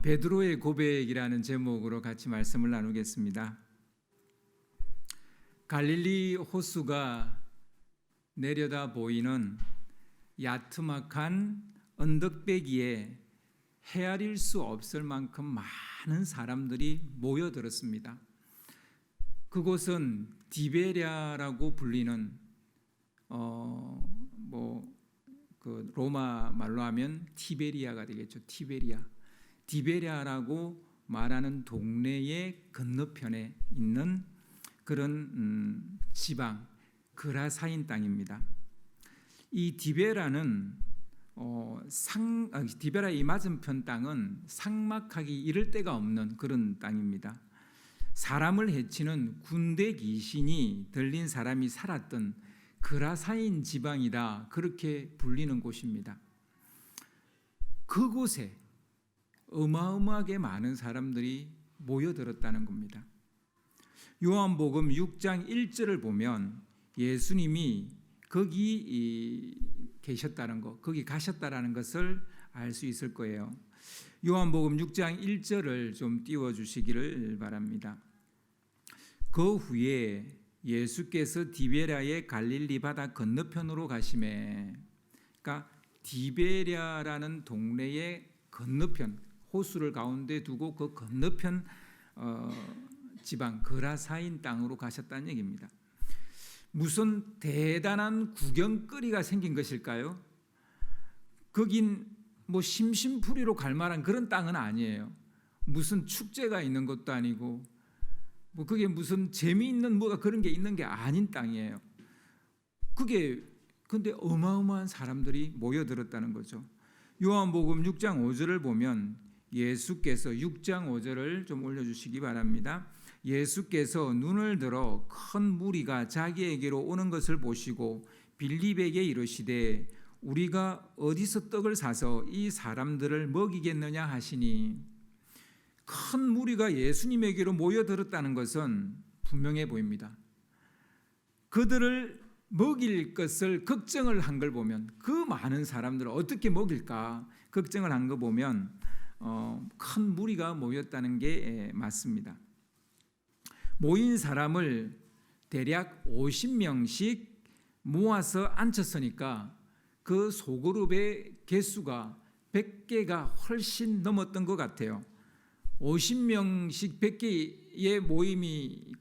베드로의 고백이라는 제목으로 같이 말씀을 나누겠습니다. 갈릴리 호수가 내려다 보이는 야트막한 언덕배기에 헤아릴 수 없을 만큼 많은 사람들이 모여들었습니다. 그곳은 디베랴라고 불리는 로마 말로 하면 티베리아가 되겠죠. 디베랴라고 말하는 동네의 건너편에 있는 그런 지방 그라사인 땅입니다. 이 디베라는 디베라의 맞은편 땅은 삭막하기 이를 데가 없는 그런 땅입니다. 사람을 해치는 군대 귀신이 들린 사람이 살았던 그라사인 지방이다, 그렇게 불리는 곳입니다. 그곳에 어마어마하게 많은 사람들이 모여들었다는 겁니다. 요한복음 6장 1절을 보면 예수님이 거기 계셨다는 것, 거기 가셨다라는 것을 알 수 있을 거예요. 요한복음 6장 1절을 좀 띄워주시기를 바랍니다. 그 후에 예수께서 디베랴의 갈릴리 바다 건너편으로 가시매, 그러니까 디베랴라는 동네의 건너편, 호수를 가운데 두고 그 건너편 지방 그라사인 땅으로 가셨다는 얘기입니다. 무슨 대단한 구경거리가 생긴 것일까요? 거긴 뭐 심심풀이로 갈 만한 그런 땅은 아니에요. 무슨 축제가 있는 것도 아니고 뭐 그게 무슨 재미있는 뭐가 그런 게 있는 게 아닌 땅이에요. 그게 근데 어마어마한 사람들이 모여들었다는 거죠. 요한복음 6장 5절을 보면 예수께서 6장 5절을 좀 올려주시기 바랍니다. 예수께서 눈을 들어 큰 무리가 자기에게로 오는 것을 보시고 빌립에게 이르시되 우리가 어디서 떡을 사서 이 사람들을 먹이겠느냐 하시니, 큰 무리가 예수님에게로 모여들었다는 것은 분명해 보입니다. 그들을 먹일 것을 걱정을 한 걸 보면, 그 많은 사람들을 어떻게 먹일까 걱정을 한 거 보면 큰 무리가 모였다는 게 맞습니다. 모인 사람을 대략 50명씩 모아서 앉혔으니까 그 소그룹의 개수가 100개가 훨씬 넘었던 것 같아요. 50명씩 100개의 모임이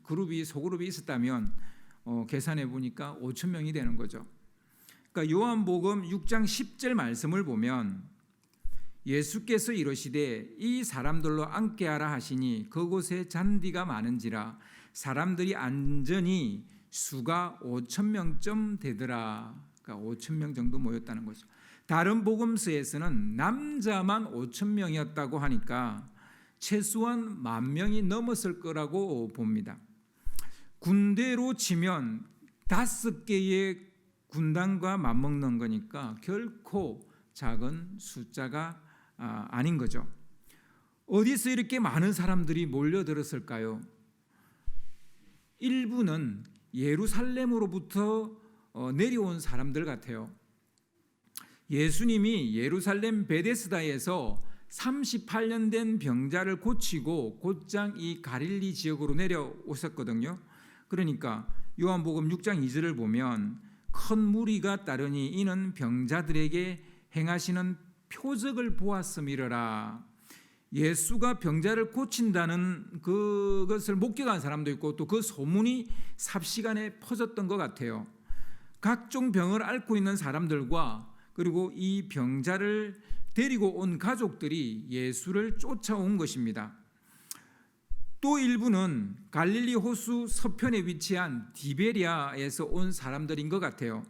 소그룹이 있었다면 계산해 보니까 5,000명이 되는 거죠. 그러니까 요한복음 6장 10절 말씀을 보면 예수께서 이르시되 이 사람들로 앉게 하라 하시니 그곳에 잔디가 많은지라 사람들이 앉으니 수가 5,000명쯤 되더라. 그러니까 5,000명 정도 모였다는 거죠. 다른 복음서에서는 남자만 5,000명이었다고 하니까 최소한 10,000명이 넘었을 거라고 봅니다. 군대로 치면 5개의 군단과 맞먹는 거니까 결코 작은 숫자가 아닌 거죠. 어디서 이렇게 많은 사람들이 몰려들었을까요? 일부는 예루살렘으로부터 내려온 사람들 같아요. 예수님이 예루살렘 베데스다에서 38년 된 병자를 고치고 곧장 이 갈릴리 지역으로 내려오셨거든요. 그러니까 요한복음 6장 2절을 보면 큰 무리가 따르니 이는 병자들에게 행하시는 표적을 보았음이러라. 예수가 병자를 고친다는 그것을 목격한 사람도 있고 또 그 소문이 삽시간에 퍼졌던 것 같아요. 각종 병을 앓고 있는 사람들과 그리고 이 병자를 데리고 온 가족들이 예수를 쫓아온 것입니다. 또 일부는 갈릴리 호수 서편에 위치한 디베랴에서 온 사람들인 것 같아요.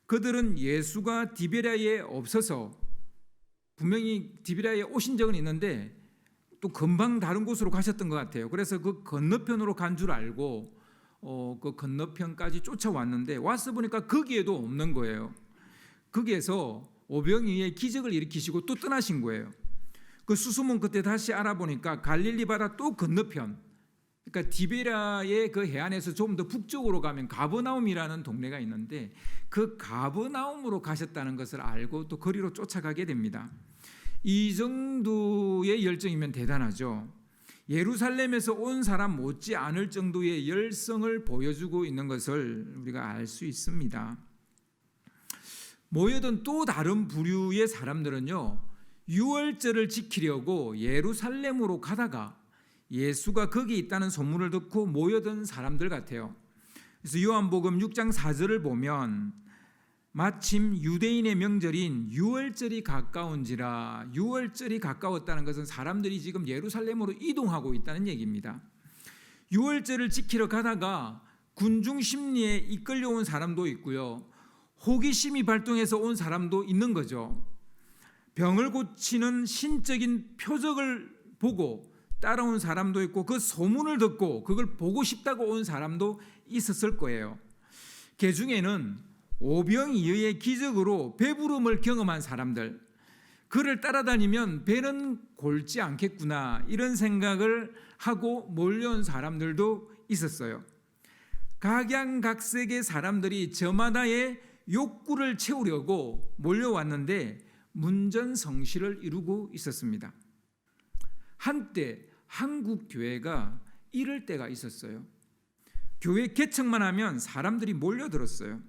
그들은 예수가 디베랴에 없어서 분명히 디베랴에 오신 적은 있는데 또 금방 다른 곳으로 가셨던 것 같아요. 그래서 그 건너편으로 간 줄 알고 그 건너편까지 쫓아왔는데 와서 보니까 거기에도 없는 거예요. 거기에서 오병이의 기적을 일으키시고 또 떠나신 거예요. 그 수소문 그때 다시 알아보니까 갈릴리 바다 또 건너편, 그러니까 디베랴의 그 해안에서 조금 더 북쪽으로 가면 가버나움이라는 동네가 있는데 그 가버나움으로 가셨다는 것을 알고 또 거리로 쫓아가게 됩니다. 이 정도의 열정이면 대단하죠. 예루살렘에서 온 사람 못지 않을 정도의 열성을 보여주고 있는 것을 우리가 알 수 있습니다. 모여든 또 다른 부류의 사람들은요, 유월절을 지키려고 예루살렘으로 가다가 예수가 거기 있다는 소문을 듣고 모여든 사람들 같아요. 그래서 요한복음 6장 4절을 보면 마침 유대인의 명절인 유월절이 가까운지라, 유월절이 가까웠다는 것은 사람들이 지금 예루살렘으로 이동하고 있다는 얘기입니다. 유월절을 지키러 가다가 군중 심리에 이끌려온 사람도 있고요, 호기심이 발동해서 온 사람도 있는 거죠. 병을 고치는 신적인 표적을 보고 따라온 사람도 있고, 그 소문을 듣고 그걸 보고 싶다고 온 사람도 있었을 거예요. 그 중에는 오병이어의 기적으로 배부름을 경험한 사람들, 그를 따라다니면 배는 골지 않겠구나, 이런 생각을 하고 몰려온 사람들도 있었어요. 각양각색의 사람들이 저마다의 욕구를 채우려고 몰려왔는데 문전성시를 이루고 있었습니다. 한때 한국 교회가 이럴 때가 있었어요. 교회 개척만 하면 사람들이 몰려들었어요.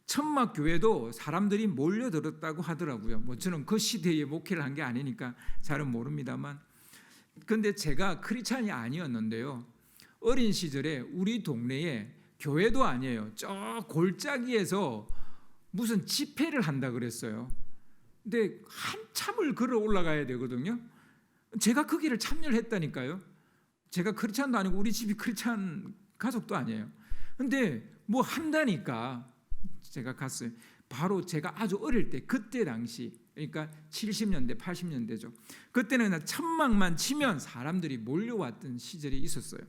천막 교회도 사람들이 몰려들었다고 하더라고요. 뭐 저는 그 시대에 목회를 한 게 아니니까 잘은 모릅니다만, 근데 제가 크리스찬이 아니었는데요, 어린 시절에 우리 동네에 교회도 아니에요, 저 골짜기에서 무슨 집회를 한다 그랬어요. 근데 한참을 걸어 올라가야 되거든요. 제가 그 길을 참여를 했다니까요. 제가 크리스찬도 아니고 우리 집이 크리스찬 가족도 아니에요. 근데 뭐 한다니까 제가 갔어요. 바로 제가 아주 어릴 때, 그때 당시, 그러니까 70년대 80년대죠. 그때는 천막만 치면 사람들이 몰려왔던 시절이 있었어요.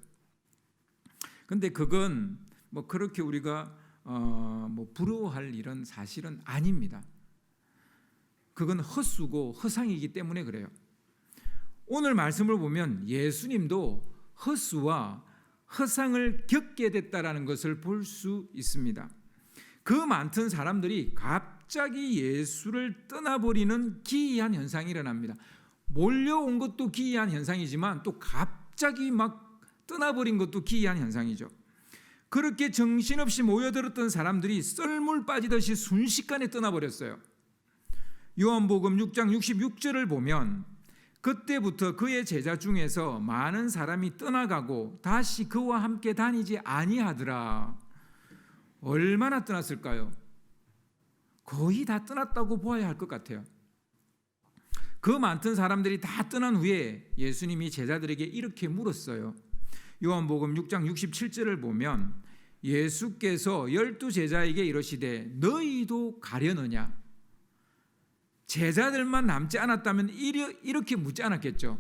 근데 그건 뭐 그렇게 우리가 뭐 부러워할 일은 사실은 아닙니다. 그건 헛수고 허상이기 때문에 그래요. 오늘 말씀을 보면 예수님도 헛수와 허상을 겪게 됐다라는 것을 볼 수 있습니다. 그 많던 사람들이 갑자기 예수를 떠나버리는 기이한 현상이 일어납니다. 몰려온 것도 기이한 현상이지만 또 갑자기 막 떠나버린 것도 기이한 현상이죠. 그렇게 정신없이 모여들었던 사람들이 썰물 빠지듯이 순식간에 떠나버렸어요. 요한복음 6장 66절을 보면 그때부터 그의 제자 중에서 많은 사람이 떠나가고 다시 그와 함께 다니지 아니하더라. 얼마나 떠났을까요? 거의 다 떠났다고 보아야 할 것 같아요. 그 많던 사람들이 다 떠난 후에 예수님이 제자들에게 이렇게 물었어요. 요한복음 6장 67절을 보면 예수께서 12 제자에게 이르시되 너희도 가려느냐? 제자들만 남지 않았다면 이렇게 묻지 않았겠죠.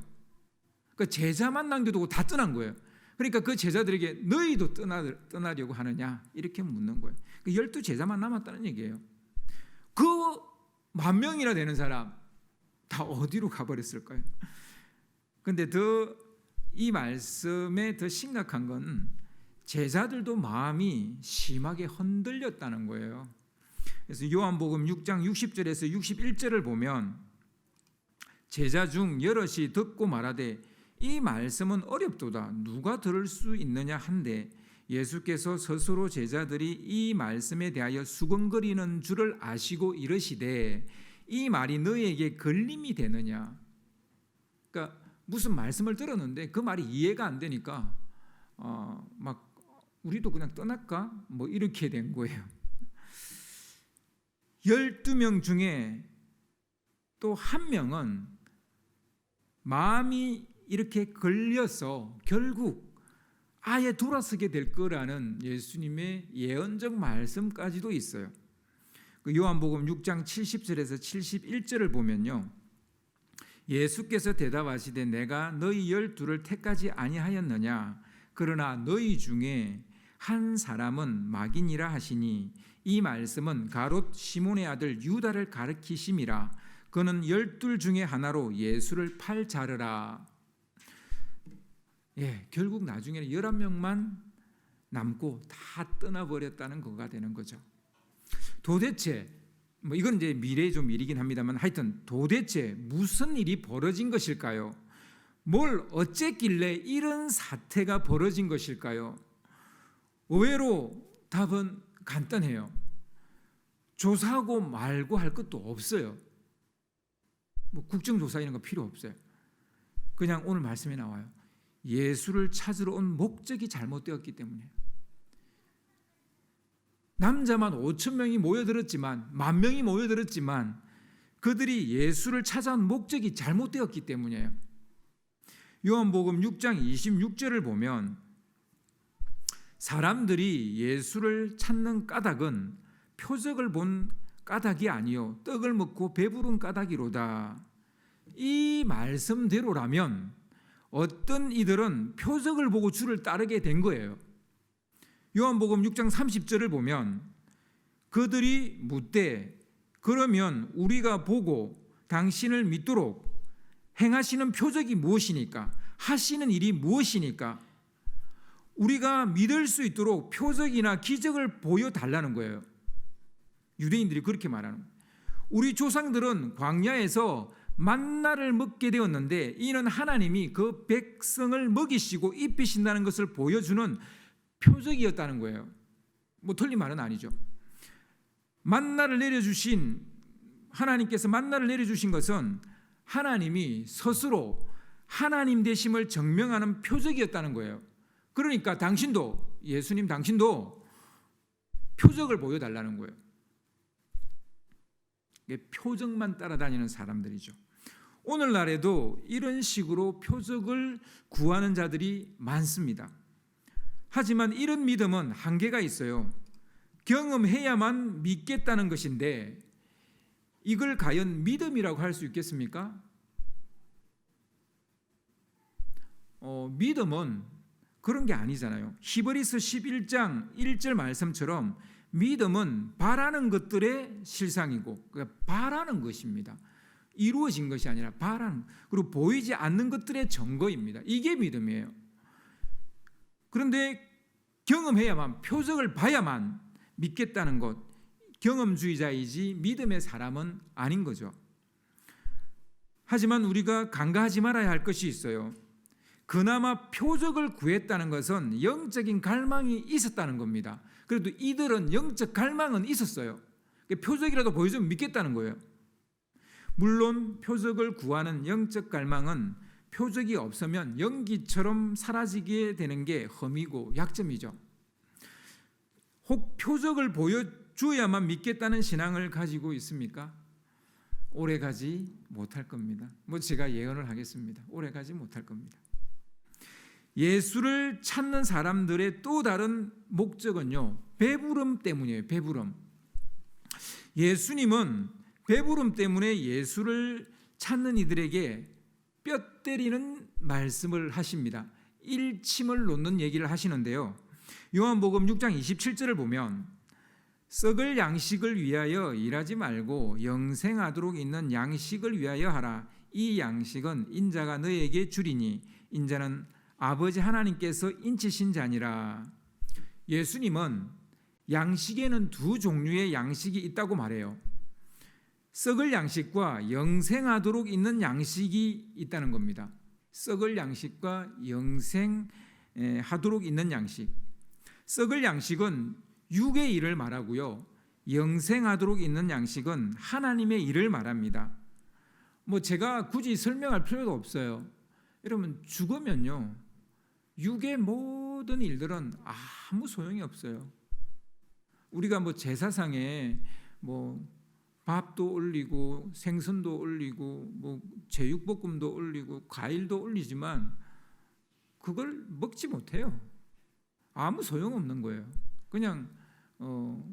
그러니까 제자만 남겨두고 다 떠난 거예요. 그러니까 그 제자들에게 너희도 떠나려고 하느냐? 이렇게 묻는 거예요. 12 제자만 남았다는 얘기예요. 그 10,000명이나 되는 사람 다 어디로 가버렸을까요? 그런데 이 말씀에 더 심각한 건 제자들도 마음이 심하게 흔들렸다는 거예요. 그래서 요한복음 6장 60절에서 61절을 보면 제자 중 여럿이 듣고 말하되 이 말씀은 어렵도다 누가 들을 수 있느냐 한데 예수께서 스스로 제자들이 이 말씀에 대하여 수근거리는 줄을 아시고 이르시되 이 말이 너희에게 걸림이 되느냐. 그러니까 무슨 말씀을 들었는데 그 말이 이해가 안 되니까 막 우리도 그냥 떠날까? 뭐 이렇게 된 거예요. 12명 중에 또 한 명은 마음이 이렇게 걸려서 결국 아예 돌아서게 될 거라는 예수님의 예언적 말씀까지도 있어요. 그 요한복음 6장 70절에서 71절을 보면요, 예수께서 대답하시되 내가 너희 12를 택하지 아니하였느냐? 그러나 너희 중에 한 사람은 마귀니라 하시니 이 말씀은 가롯 시몬의 아들 유다를 가리키심이라. 그는 12 중에 하나로 예수를 팔 자르라. 결국 나중에는 11명만 남고 다 떠나버렸다는 거가 되는 거죠. 도대체 뭐 이건 이제 미래에 좀 일이긴 합니다만 하여튼 도대체 무슨 일이 벌어진 것일까요? 뭘 어쨌길래 이런 사태가 벌어진 것일까요? 의외로 답은 간단해요. 조사하고 말고 할 것도 없어요. 뭐 국정조사 이런 거 필요 없어요. 그냥 오늘 말씀에 나와요. 예수를 찾으러 온 목적이 잘못되었기 때문에. 남자만 5천 명이 모여들었지만, 10,000명이 모여들었지만 그들이 예수를 찾아온 목적이 잘못되었기 때문이에요. 요한복음 6장 26절을 보면 사람들이 예수를 찾는 까닭은 표적을 본 까닭이 아니요 떡을 먹고 배부른 까닭이로다. 이 말씀대로라면 어떤 이들은 표적을 보고 주를 따르게 된 거예요. 요한복음 6장 30절을 보면 그들이 묻되 그러면 우리가 보고 당신을 믿도록 행하시는 표적이 무엇이니까? 하시는 일이 무엇이니까? 우리가 믿을 수 있도록 표적이나 기적을 보여달라는 거예요. 유대인들이 그렇게 말하는 거예요. 우리 조상들은 광야에서 만나를 먹게 되었는데 이는 하나님이 그 백성을 먹이시고 입히신다는 것을 보여주는 표적이었다는 거예요. 뭐 틀린 말은 아니죠. 만나를 내려주신 하나님께서 만나를 내려주신 것은 하나님이 스스로 하나님 되심을 증명하는 표적이었다는 거예요. 그러니까 당신도 예수님 당신도 표적을 보여달라는 거예요. 표적만 따라다니는 사람들이죠. 오늘날에도 이런 식으로 표적을 구하는 자들이 많습니다. 하지만 이런 믿음은 한계가 있어요. 경험해야만 믿겠다는 것인데 이걸 과연 믿음이라고 할 수 있겠습니까? 믿음은 그런 게 아니잖아요. 히브리서 11장 1절 말씀처럼 믿음은 바라는 것들의 실상이고 그러니까 바라는 것입니다. 이루어진 것이 아니라 바라는, 그리고 보이지 않는 것들의 증거입니다. 이게 믿음이에요. 그런데 경험해야만, 표적을 봐야만 믿겠다는 것, 경험주의자이지 믿음의 사람은 아닌 거죠. 하지만 우리가 간과하지 말아야 할 것이 있어요. 그나마 표적을 구했다는 것은 영적인 갈망이 있었다는 겁니다. 그래도 이들은 영적 갈망은 있었어요. 표적이라도 보여주면 믿겠다는 거예요. 물론 표적을 구하는 영적 갈망은 표적이 없으면 연기처럼 사라지게 되는 게 흠이고 약점이죠. 혹 표적을 보여줘야만 믿겠다는 신앙을 가지고 있습니까? 오래 가지 못할 겁니다. 뭐 제가 예언을 하겠습니다. 오래 가지 못할 겁니다. 예수를 찾는 사람들의 또 다른 목적은요, 배부름 때문이에요. 배부름. 예수님은 배부름 때문에 예수를 찾는 이들에게 뼈 때리는 말씀을 하십니다. 일침을 놓는 얘기를 하시는데요. 요한복음 6장 27절을 보면 썩을 양식을 위하여 일하지 말고 영생하도록 있는 양식을 위하여 하라. 이 양식은 인자가 너에게 주리니 인자는 아버지 하나님께서 인치신 자니라. 예수님은 양식에는 두 종류의 양식이 있다고 말해요. 썩을 양식과 영생하도록 있는 양식이 있다는 겁니다. 썩을 양식과 영생하도록 있는 양식. 썩을 양식은 육의 일을 말하고요. 영생하도록 있는 양식은 하나님의 일을 말합니다. 뭐 제가 굳이 설명할 필요도 없어요. 여러분 죽으면요, 육의 모든 일들은 아무 소용이 없어요. 우리가 뭐 제사상에 뭐 밥도 올리고 생선도 올리고 뭐 제육볶음도 올리고 과일도 올리지만 그걸 먹지 못해요. 아무 소용없는 거예요. 그냥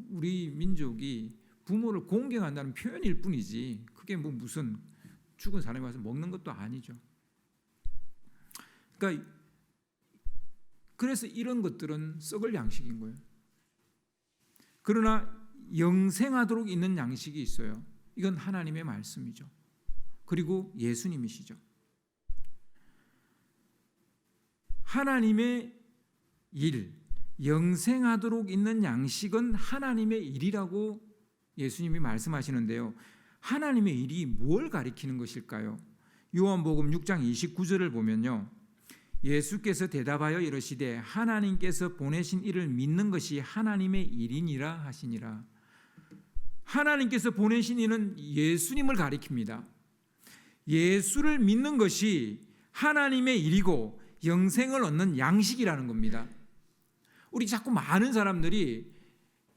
우리 민족이 부모를 공경한다는 표현일 뿐이지 그게 뭐 무슨 죽은 사람이 와서 먹는 것도 아니죠. 그러니까 그래서 이런 것들은 썩을 양식인 거예요. 그러나 영생하도록 있는 양식이 있어요. 이건 하나님의 말씀이죠. 그리고 예수님이시죠. 하나님의 일, 영생하도록 있는 양식은 하나님의 일이라고 예수님이 말씀하시는데요. 하나님의 일이 뭘 가리키는 것일까요? 요한복음 6장 29절을 보면요. 예수께서 대답하여 이르시되 하나님께서 보내신 이를 믿는 것이 하나님의 일이니라 하시니라. 하나님께서 보내신 이는 예수님을 가리킵니다. 예수를 믿는 것이 하나님의 일이고 영생을 얻는 양식이라는 겁니다. 우리 자꾸 많은 사람들이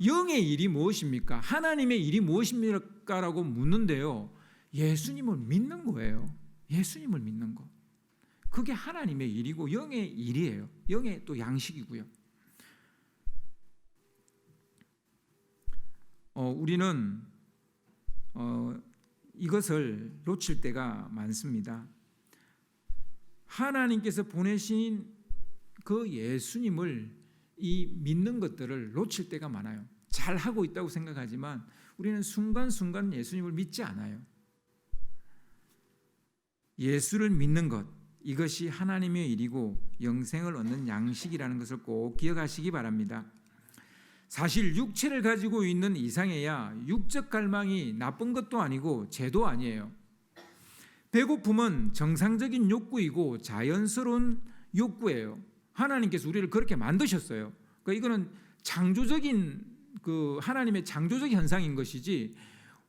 영의 일이 무엇입니까? 하나님의 일이 무엇입니까? 라고 묻는데요. 예수님을 믿는 거예요. 예수님을 믿는 것. 그게 하나님의 일이고 영의 일이에요. 영의 또 양식이고요. 우리는 이것을 놓칠 때가 많습니다. 하나님께서 보내신 그 예수님을 이 믿는 것들을 놓칠 때가 많아요. 잘하고 있다고 생각하지만 우리는 순간순간 예수님을 믿지 않아요. 예수를 믿는 것, 이것이 하나님의 일이고 영생을 얻는 양식이라는 것을 꼭 기억하시기 바랍니다. 사실 육체를 가지고 있는 이상해야 육적 갈망이 나쁜 것도 아니고 죄도 아니에요. 배고픔은 정상적인 욕구이고 자연스러운 욕구예요. 하나님께서 우리를 그렇게 만드셨어요. 그러니까 이거는 창조적인 하나님의 창조적 현상인 것이지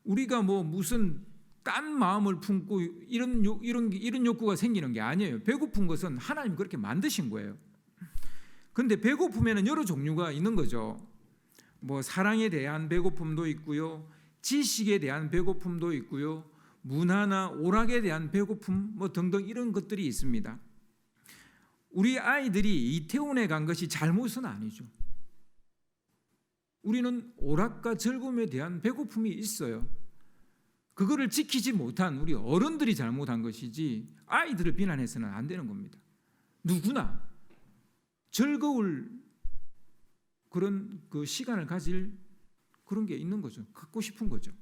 우리가 무슨 딴 마음을 품고 이런 욕구가 생기는 게 아니에요. 배고픈 것은 하나님이 그렇게 만드신 거예요. 그런데 배고픔에는 여러 종류가 있는 거죠. 사랑에 대한 배고픔도 있고요, 지식에 대한 배고픔도 있고요, 문화나 오락에 대한 배고픔 등등 이런 것들이 있습니다. 우리 아이들이 이태원에 간 것이 잘못은 아니죠. 우리는 오락과 즐거움에 대한 배고픔이 있어요. 그거를 지키지 못한 우리 어른들이 잘못한 것이지 아이들을 비난해서는 안 되는 겁니다. 누구나 즐거울 그런 시간을 가질 그런 게 있는 거죠. 갖고 싶은 거죠.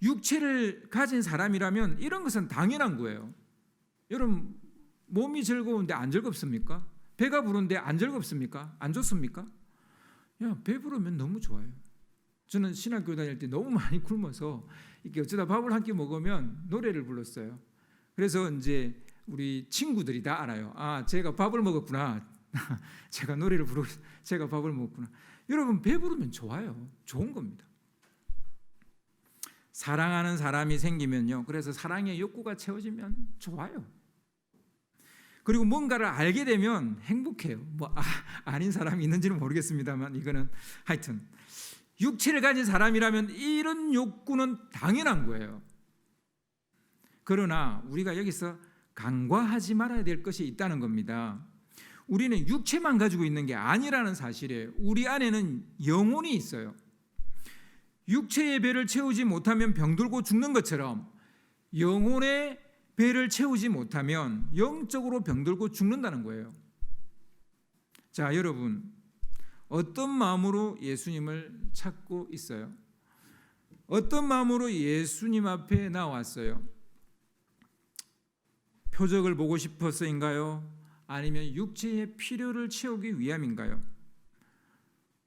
육체를 가진 사람이라면 이런 것은 당연한 거예요. 여러분, 몸이 즐거운데 안 즐겁습니까? 배가 부른데 안 즐겁습니까? 안 좋습니까? 배부르면 너무 좋아요. 저는 신학교 다닐 때 너무 많이 굶어서 이렇게 어쩌다 밥을 한 끼 먹으면 노래를 불렀어요. 그래서 이제 우리 친구들이 다 알아요. 제가 밥을 먹었구나. 제가 노래를 부르고 제가 밥을 먹었구나. 여러분, 배부르면 좋아요. 좋은 겁니다. 사랑하는 사람이 생기면요. 그래서 사랑의 욕구가 채워지면 좋아요. 그리고 뭔가를 알게 되면 행복해요. 아닌 사람이 있는지는 모르겠습니다만 이거는 하여튼 육체를 가진 사람이라면 이런 욕구는 당연한 거예요. 그러나 우리가 여기서 간과하지 말아야 될 것이 있다는 겁니다. 우리는 육체만 가지고 있는 게 아니라는 사실이에요. 우리 안에는 영혼이 있어요. 육체의 배를 채우지 못하면 병들고 죽는 것처럼 영혼의 배를 채우지 못하면 영적으로 병들고 죽는다는 거예요. 자, 여러분, 어떤 마음으로 예수님을 찾고 있어요? 어떤 마음으로 예수님 앞에 나왔어요? 표적을 보고 싶어서인가요? 아니면 육체의 필요를 채우기 위함인가요?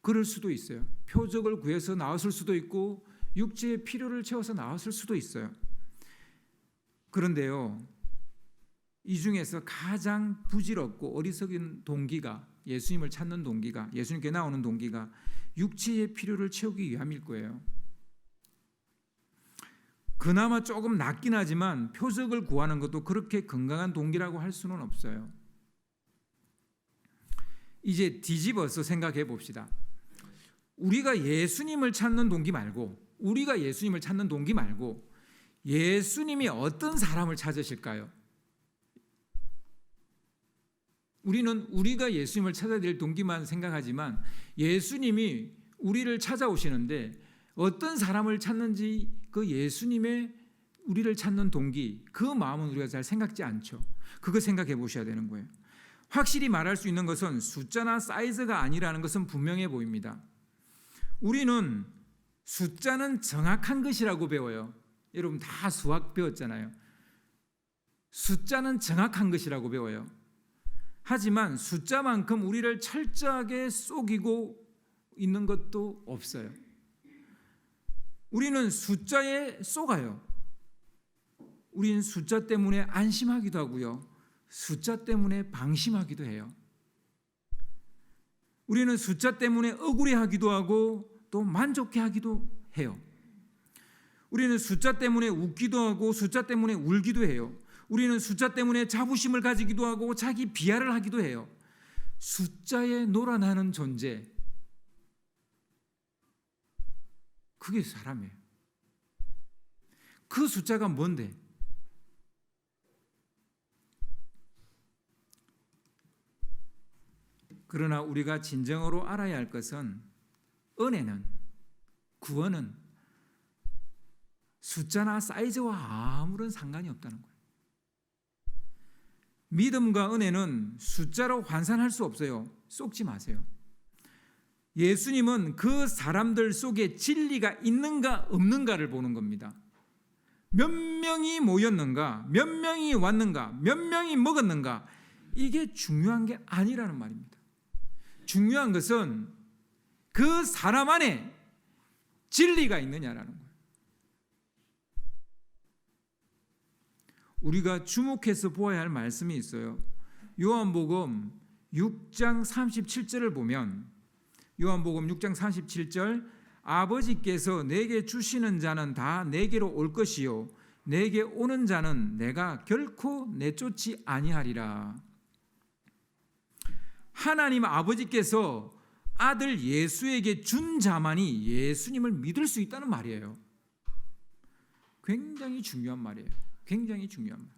그럴 수도 있어요. 표적을 구해서 나왔을 수도 있고 육체의 필요를 채워서 나왔을 수도 있어요. 그런데요, 이 중에서 가장 부질없고 어리석은 동기가, 예수님을 찾는 동기가, 예수님께 나오는 동기가 육체의 필요를 채우기 위함일 거예요. 그나마 조금 낫긴 하지만 표적을 구하는 것도 그렇게 건강한 동기라고 할 수는 없어요. 이제 뒤집어서 생각해 봅시다. 우리가 예수님을 찾는 동기 말고 예수님이 어떤 사람을 찾으실까요? 우리는 우리가 예수님을 찾아야 될 동기만 생각하지만 예수님이 우리를 찾아오시는데 어떤 사람을 찾는지 그 예수님의 우리를 찾는 동기, 그 마음은 우리가 잘 생각지 않죠. 그거 생각해 보셔야 되는 거예요. 확실히 말할 수 있는 것은 숫자나 사이즈가 아니라는 것은 분명해 보입니다. 우리는 숫자는 정확한 것이라고 배워요. 여러분 다 수학 배웠잖아요. 숫자는 정확한 것이라고 배워요. 하지만 숫자만큼 우리를 철저하게 속이고 있는 것도 없어요. 우리는 숫자에 속아요. 우리는 숫자 때문에 안심하기도 하고요. 숫자 때문에 방심하기도 해요. 우리는 숫자 때문에 억울해하기도 하고 또 만족해하기도 해요. 우리는 숫자 때문에 웃기도 하고 숫자 때문에 울기도 해요. 우리는 숫자 때문에 자부심을 가지기도 하고 자기 비하를 하기도 해요. 숫자에 놀아나는 존재, 그게 사람이에요. 그 숫자가 뭔데? 그러나 우리가 진정으로 알아야 할 것은 은혜는, 구원은 숫자나 사이즈와 아무런 상관이 없다는 거예요. 믿음과 은혜는 숫자로 환산할 수 없어요. 속지 마세요. 예수님은 그 사람들 속에 진리가 있는가 없는가를 보는 겁니다. 몇 명이 모였는가, 몇 명이 왔는가, 몇 명이 먹었는가, 이게 중요한 게 아니라는 말입니다. 중요한 것은 그 사람 안에 진리가 있느냐라는 거예요. 우리가 주목해서 보아야 할 말씀이 있어요. 요한복음 6장 37절을 보면, 요한복음 6장 37절, 아버지께서 내게 주시는 자는 다 내게로 올 것이요 내게 오는 자는 내가 결코 내쫓지 아니하리라. 하나님 아버지께서 아들 예수에게 준 자만이 예수님을 믿을 수 있다는 말이에요. 굉장히 중요한 말이에요. 굉장히 중요한 말.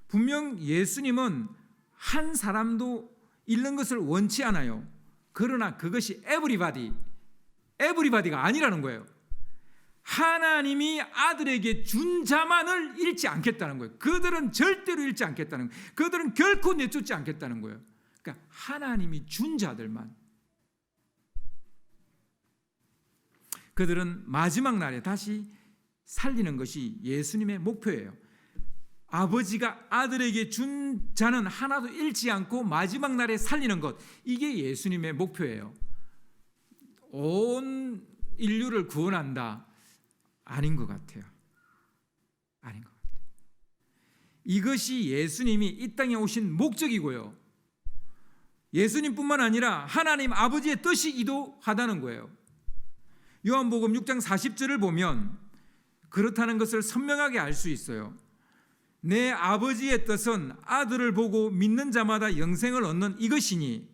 분명 예수님은 한 사람도 잃는 것을 원치 않아요. 그러나 그것이 에브리바디가 아니라는 거예요. 하나님이 아들에게 준 자만을 잃지 않겠다는 거예요. 그들은 절대로 잃지 않겠다는 거예요. 그들은 결코 내쫓지 않겠다는 거예요. 그러니까 하나님이 준 자들만, 그들은 마지막 날에 다시 살리는 것이 예수님의 목표예요. 아버지가 아들에게 준 자는 하나도 잃지 않고 마지막 날에 살리는 것, 이게 예수님의 목표예요. 온 인류를 구원한다? 아닌 것 같아요. 아닌 것 같아요. 이것이 예수님이 이 땅에 오신 목적이고요. 예수님뿐만 아니라 하나님 아버지의 뜻이기도 하다는 거예요. 요한복음 6장 40절을 보면 그렇다는 것을 선명하게 알 수 있어요. 내 아버지의 뜻은 아들을 보고 믿는 자마다 영생을 얻는 이것이니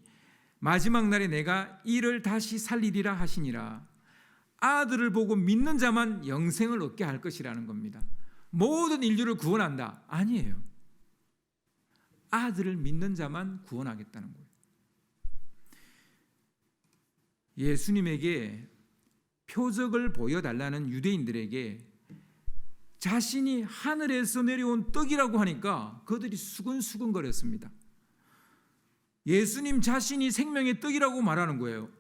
마지막 날에 내가 이를 다시 살리리라 하시니라. 아들을 보고 믿는 자만 영생을 얻게 할 것이라는 겁니다. 모든 인류를 구원한다? 아니에요. 아들을 믿는 자만 구원하겠다는 거예요. 예수님에게 표적을 보여달라는 유대인들에게 자신이 하늘에서 내려온 떡이라고 하니까 그들이 수근수근거렸습니다. 예수님 자신이 생명의 떡이라고 말하는 거예요.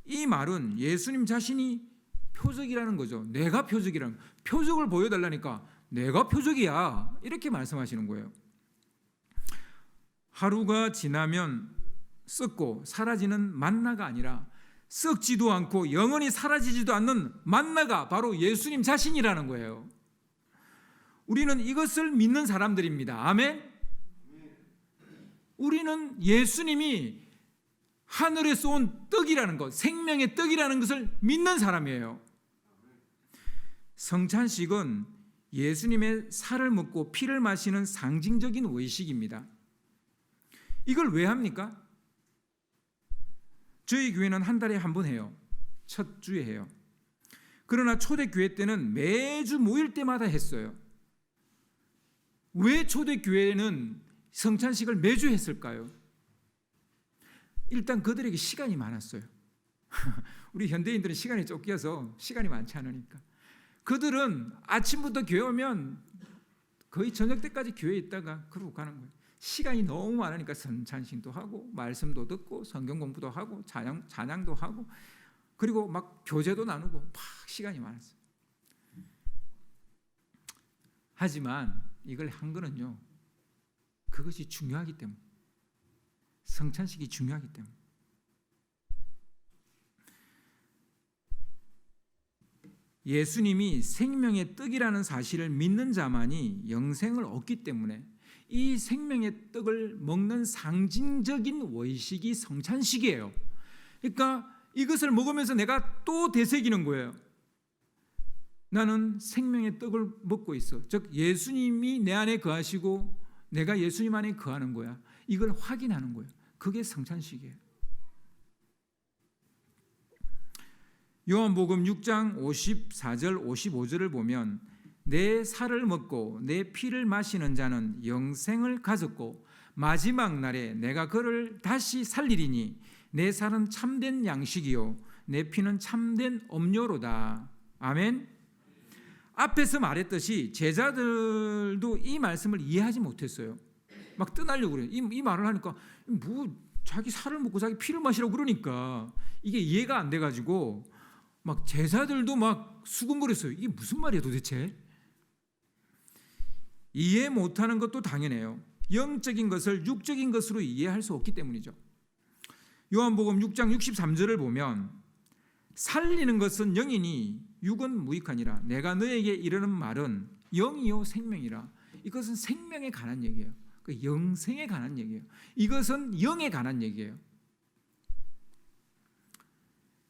이 말은 예수님 자신이 표적이라는 거죠. 내가 표적이라는 거예요. 표적을 보여달라니까 내가 표적이야, 이렇게 말씀하시는 거예요. 하루가 지나면 썩고 사라지는 만나가 아니라 썩지도 않고 영원히 사라지지도 않는 만나가 바로 예수님 자신이라는 거예요. 우리는 이것을 믿는 사람들입니다. 아멘. 우리는 예수님이 하늘에서 온 떡이라는 것, 생명의 떡이라는 것을 믿는 사람이에요. 성찬식은 예수님의 살을 먹고 피를 마시는 상징적인 외식입니다. 이걸 왜 합니까? 저희 교회는 한 달에 한 번 해요. 첫 주에 해요. 그러나 초대교회 때는 매주 모일 때마다 했어요. 왜 초대교회는 성찬식을 매주 했을까요? 일단 그들에게 시간이 많았어요. 우리 현대인들은 시간이 쫓겨서 시간이 많지 않으니까. 그들은 아침부터 교회 오면 거의 저녁 때까지 교회에 있다가 그러고 가는 거예요. 시간이 너무 많으니까 성찬식도 하고 말씀도 듣고 성경 공부도 하고 찬양도 하고 그리고 막 교제도 나누고 막 시간이 많았어요. 하지만 이걸 한 거는요, 그것이 중요하기 때문에, 성찬식이 중요하기 때문에. 예수님이 생명의 떡이라는 사실을 믿는 자만이 영생을 얻기 때문에 이 생명의 떡을 먹는 상징적인 원식이 성찬식이에요. 그러니까 이것을 먹으면서 내가 또 되새기는 거예요. 나는 생명의 떡을 먹고 있어. 즉 예수님이 내 안에 거하시고 내가 예수님 안에 거하는 거야. 이걸 확인하는 거예요. 그게 성찬식이에요. 요한복음 6장 54절 55절을 보면 내 살을 먹고 내 피를 마시는 자는 영생을 가졌고 마지막 날에 내가 그를 다시 살리리니 내 살은 참된 양식이요 내 피는 참된 음료로다. 아멘. 앞에서 말했듯이 제자들도 이 말씀을 이해하지 못했어요. 막 떠나려고 그래요. 이 말을 하니까 뭐 자기 살을 먹고 자기 피를 마시라고 그러니까 이게 이해가 안 돼가지고 막 제자들도 막 수군거렸어요. 이게 무슨 말이야 도대체? 이해 못하는 것도 당연해요. 영적인 것을 육적인 것으로 이해할 수 없기 때문이죠. 요한복음 6장 63절을 보면 살리는 것은 영이니 육은 무익하니라. 내가 너에게 이르는 말은 영이요 생명이라. 이것은 생명에 관한 얘기예요. 그 영생에 관한 얘기예요. 이것은 영에 관한 얘기예요.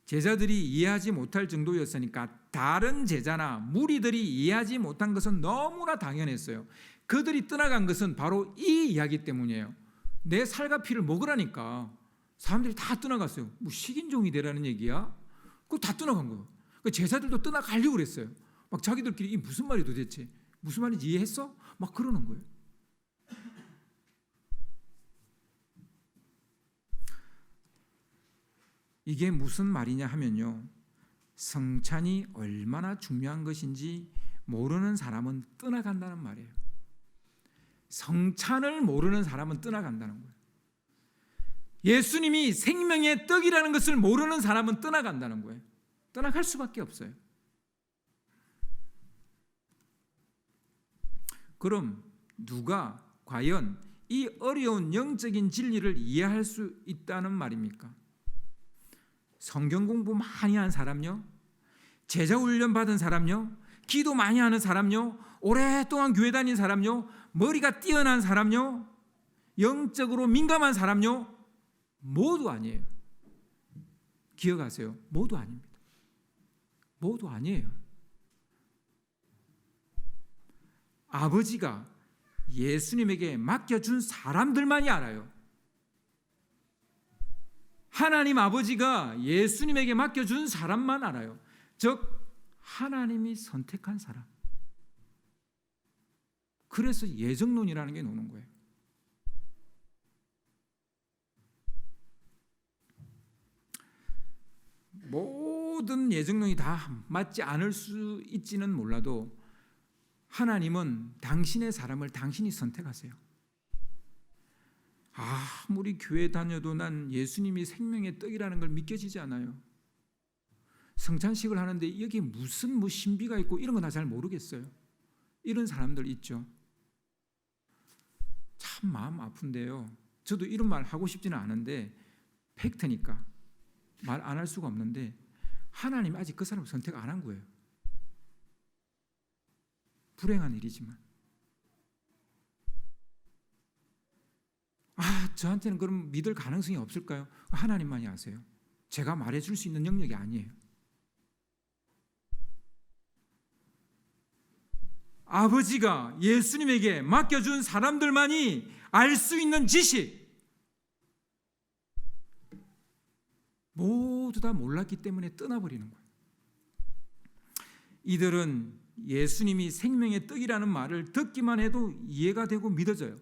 제자들이 이해하지 못할 정도였으니까 다른 제자나 무리들이 이해하지 못한 것은 너무나 당연했어요. 그들이 떠나간 것은 바로 이 이야기 때문이에요. 내 살과 피를 먹으라니까 사람들이 다 떠나갔어요. 뭐 식인종이 되라는 얘기야? 그거 다 떠나간 거예요. 제자들도 떠나가려고 그랬어요. 막 자기들끼리 이게 무슨 말이 도대체? 무슨 말인지 이해했어? 막 그러는 거예요. 이게 무슨 말이냐 하면요, 성찬이 얼마나 중요한 것인지 모르는 사람은 떠나간다는 말이에요. 성찬을 모르는 사람은 떠나간다는 거예요. 예수님이 생명의 떡이라는 것을 모르는 사람은 떠나간다는 거예요. 떠나갈 수밖에 없어요. 그럼 누가 과연 이 어려운 영적인 진리를 이해할 수 있다는 말입니까? 성경 공부 많이 한 사람요? 제자 훈련 받은 사람요? 기도 많이 하는 사람요? 오랫동안 교회 다닌 사람요? 머리가 뛰어난 사람요? 영적으로 민감한 사람요? 모두 아니에요. 기억하세요. 모두 아닙니다. 모두 아니에요. 아버지가 예수님에게 맡겨준 사람들만이 알아요. 하나님 아버지가 예수님에게 맡겨준 사람만 알아요. 즉 하나님이 선택한 사람. 그래서 예정론이라는 게 나오는 거예요. 모든 예정론이 다 맞지 않을 수 있지는 몰라도 하나님은 당신의 사람을 당신이 선택하세요. 아무리 교회 다녀도 난 예수님이 생명의 떡이라는 걸 믿겨지지 않아요. 성찬식을 하는데 여기 무슨 신비가 있고 이런 거 나 잘 모르겠어요. 이런 사람들 있죠. 참 마음 아픈데요. 저도 이런 말 하고 싶지는 않은데 팩트니까 말 안 할 수가 없는데 하나님이 아직 그 사람을 선택 안 한 거예요. 불행한 일이지만. 저한테는 그럼 믿을 가능성이 없을까요? 하나님만이 아세요. 제가 말해줄 수 있는 영역이 아니에요. 아버지가 예수님에게 맡겨준 사람들만이 알 수 있는 지식, 모두 다 몰랐기 때문에 떠나버리는 거예요. 이들은 예수님이 생명의 떡이라는 말을 듣기만 해도 이해가 되고 믿어져요.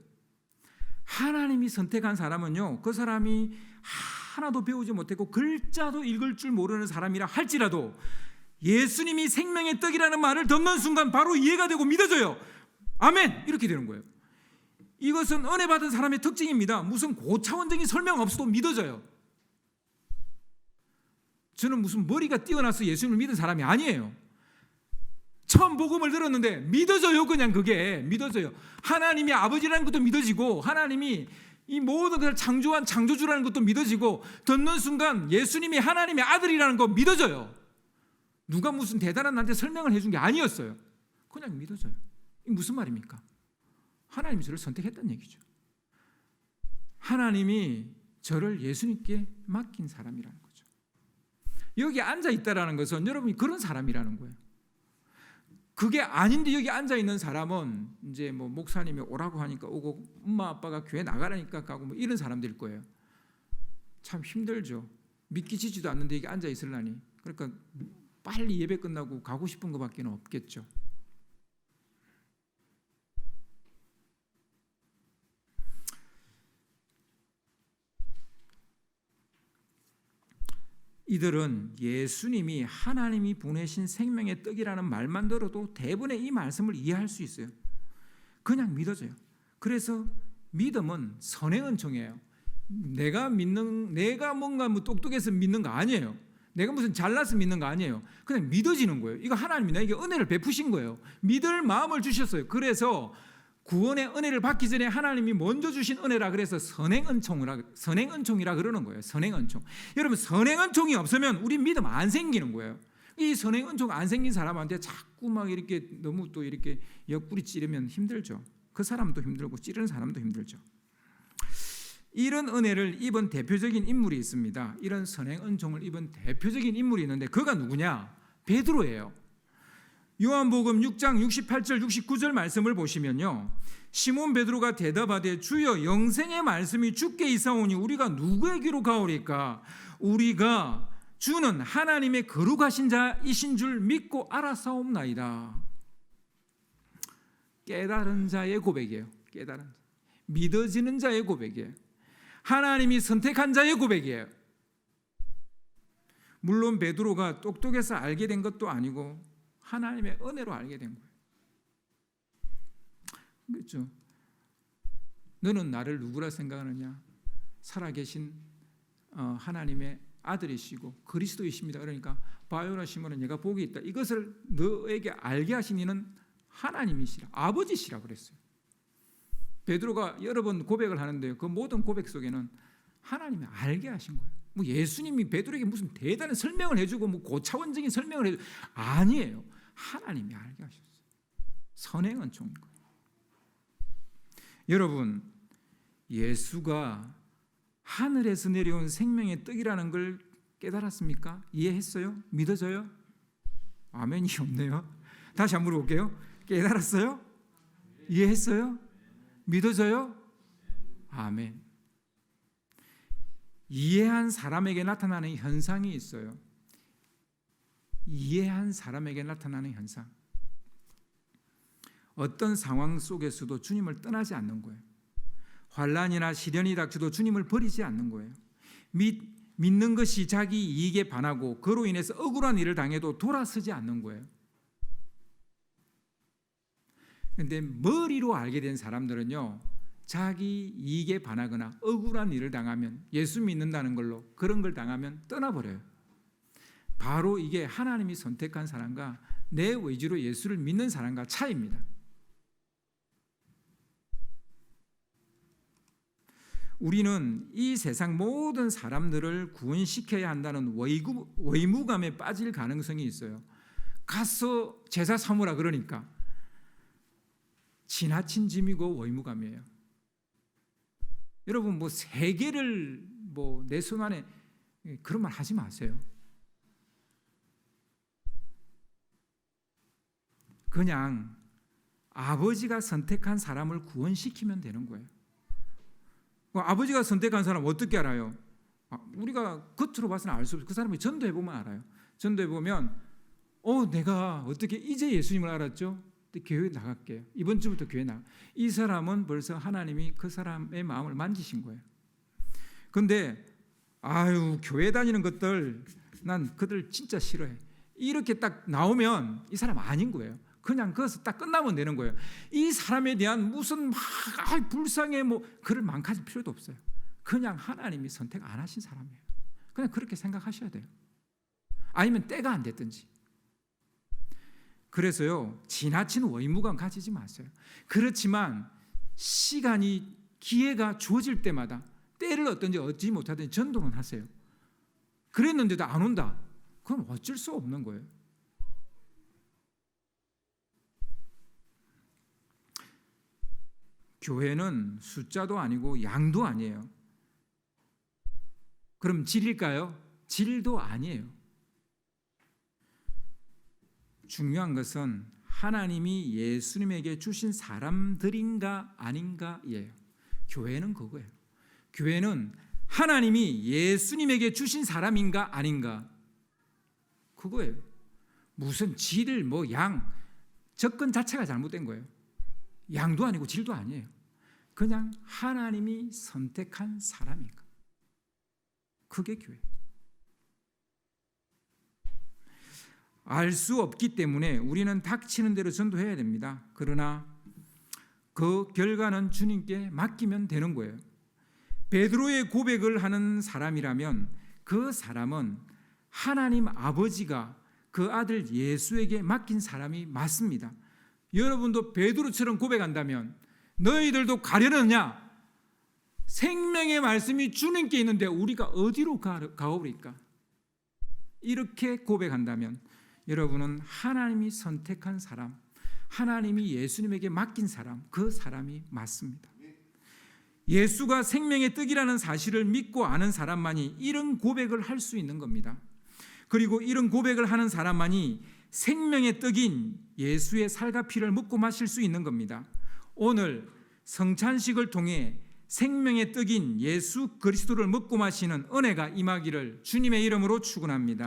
하나님이 선택한 사람은요, 그 사람이 하나도 배우지 못했고 글자도 읽을 줄 모르는 사람이라 할지라도 예수님이 생명의 떡이라는 말을 듣는 순간 바로 이해가 되고 믿어져요. 아멘! 이렇게 되는 거예요. 이것은 은혜 받은 사람의 특징입니다. 무슨 고차원적인 설명 없어도 믿어져요. 저는 무슨 머리가 뛰어나서 예수님을 믿은 사람이 아니에요. 처음 복음을 들었는데 믿어져요. 그냥 그게 믿어져요. 하나님이 아버지라는 것도 믿어지고 하나님이 이 모든 것을 창조한 창조주라는 것도 믿어지고 듣는 순간 예수님이 하나님의 아들이라는 거 믿어져요. 누가 무슨 대단한 나한테 설명을 해준 게 아니었어요. 그냥 믿어져요. 이게 무슨 말입니까? 하나님이 저를 선택했다는 얘기죠. 하나님이 저를 예수님께 맡긴 사람이라는 거죠. 여기 앉아 있다라는 것은 여러분이 그런 사람이라는 거예요. 그게 아닌데 여기 앉아 있는 사람은 이제 뭐 목사님이 오라고 하니까 오고 엄마 아빠가 교회 나가라니까 가고 뭐 이런 사람들일 거예요. 참 힘들죠. 믿기지도 않는데 여기 앉아 있으려니. 그러니까 빨리 예배 끝나고 가고 싶은 것밖에 없겠죠. 이들은 예수님이 하나님이 보내신 생명의 떡이라는 말만 들어도 대부분의 이 말씀을 이해할 수 있어요. 그냥 믿어져요. 그래서 믿음은 선의 은총이에요. 내가 뭔가 뭐 똑똑해서 믿는 거 아니에요. 내가 무슨 잘나서 믿는 거 아니에요. 그냥 믿어지는 거예요. 이거 하나님이 나에게 은혜를 베푸신 거예요. 믿을 마음을 주셨어요. 그래서 구원의 은혜를 받기 전에 하나님이 먼저 주신 은혜라 그래서 선행은총이라 그러는 거예요. 선행은총. 여러분 선행은총이 없으면 우리 믿음 안 생기는 거예요. 이 선행은총 안 생긴 사람한테 자꾸 막 이렇게 너무 또 이렇게 옆구리 찌르면 힘들죠. 그 사람도 힘들고 찌르는 사람도 힘들죠. 이런 은혜를 입은 대표적인 인물이 있습니다. 이런 선행은총을 입은 대표적인 인물이 있는데 그가 누구냐? 베드로예요. 요한복음 6장 68절 69절 말씀을 보시면요, 시몬 베드로가 대답하되 주여 영생의 말씀이 주께 있사오니 우리가 누구에게로 가오리까? 우리가 주는 하나님의 거룩하신 자이신 줄 믿고 알았사옵나이다. 깨달은 자의 고백이에요. 깨달은 자. 믿어지는 자의 고백이에요. 하나님이 선택한 자의 고백이에요. 물론 베드로가 똑똑해서 알게 된 것도 아니고 하나님의 은혜로 알게 된 거예요. 그렇죠? 너는 나를 누구라 생각하느냐? 살아계신 하나님의 아들이시고 그리스도이십니다. 그러니까 바요나 시몬은 내가 복이 있다. 이것을 너에게 알게 하신 이는 하나님이시라, 아버지시라 그랬어요. 베드로가 여러 번 고백을 하는데요, 그 모든 고백 속에는 하나님이 알게 하신 거예요. 뭐 예수님이 베드로에게 무슨 대단한 설명을 해주고 뭐 고차원적인 설명을 해주고 아니에요. 하나님이 알게 하셨어요. 선행은총인 거예요. 여러분, 예수가 하늘에서 내려온 생명의 떡이라는 걸 깨달았습니까? 이해했어요? 믿어져요? 아멘이 없네요. 다시 한번 물어볼게요. 깨달았어요? 이해했어요? 믿어져요? 아멘. 이해한 사람에게 나타나는 현상이 있어요. 이해한 사람에게 나타나는 현상. 어떤 상황 속에서도 주님을 떠나지 않는 거예요. 환난이나 시련이 닥쳐도 주님을 버리지 않는 거예요. 믿는 것이 자기 이익에 반하고 그로 인해서 억울한 일을 당해도 돌아서지 않는 거예요. 그런데 머리로 알게 된 사람들은요, 자기 이익에 반하거나 억울한 일을 당하면, 예수 믿는다는 걸로 그런 걸 당하면 떠나버려요. 바로 이게 하나님이 선택한 사람과 내 의지로 예수를 믿는 사람과 차이입니다. 우리는 이 세상 모든 사람들을 구원시켜야 한다는 의무감에 빠질 가능성이 있어요. 가서 제사 삼으라 그러니까 지나친 짐이고 의무감이에요. 여러분 뭐 세계를 뭐 내 손 안에 그런 말 하지 마세요. 그냥 아버지가 선택한 사람을 구원시키면 되는 거예요. 아버지가 선택한 사람 어떻게 알아요? 우리가 겉으로 봐서는 알 수 없어요. 그 사람이 전도해보면 알아요. 전도해보면 내가 어떻게 이제 예수님을 알았죠? 교회 나갈게요. 이번 주부터 교회 나가. 이 사람은 벌써 하나님이 그 사람의 마음을 만지신 거예요. 그런데 교회 다니는 것들 난 그들 진짜 싫어해. 이렇게 딱 나오면 이 사람 아닌 거예요. 그냥 거기서 딱 끝나면 되는 거예요. 이 사람에 대한 무슨 불쌍해 그를 망가질 필요도 없어요. 그냥 하나님이 선택 안 하신 사람이에요. 그냥 그렇게 생각하셔야 돼요. 아니면 때가 안 됐든지. 그래서요, 지나친 의무감 가지지 마세요. 그렇지만 시간이 기회가 주어질 때마다 때를 어떤지 얻지 못하든지 전도는 하세요. 그랬는데도 안 온다. 그럼 어쩔 수 없는 거예요. 교회는 숫자도 아니고 양도 아니에요. 그럼 질일까요? 질도 아니에요. 중요한 것은 하나님이 예수님에게 주신 사람들인가 아닌가예요. 교회는 그거예요. 교회는 하나님이 예수님에게 주신 사람인가 아닌가, 그거예요. 무슨 질, 양, 접근 자체가 잘못된 거예요. 양도 아니고 질도 아니에요. 그냥 하나님이 선택한 사람인가, 그게 교회. 알 수 없기 때문에 우리는 닥치는 대로 전도해야 됩니다. 그러나 그 결과는 주님께 맡기면 되는 거예요. 베드로의 고백을 하는 사람이라면 그 사람은 하나님 아버지가 그 아들 예수에게 맡긴 사람이 맞습니다. 여러분도 베드로처럼 고백한다면 너희들도 가려느냐? 생명의 말씀이 주님께 있는데 우리가 어디로 가오리까? 이렇게 고백한다면 여러분은 하나님이 선택한 사람, 하나님이 예수님에게 맡긴 사람, 그 사람이 맞습니다. 예수가 생명의 떡이라는 사실을 믿고 아는 사람만이 이런 고백을 할 수 있는 겁니다. 그리고 이런 고백을 하는 사람만이 생명의 떡인 예수의 살과 피를 먹고 마실 수 있는 겁니다. 오늘 성찬식을 통해 생명의 떡인 예수 그리스도를 먹고 마시는 은혜가 임하기를 주님의 이름으로 축원합니다.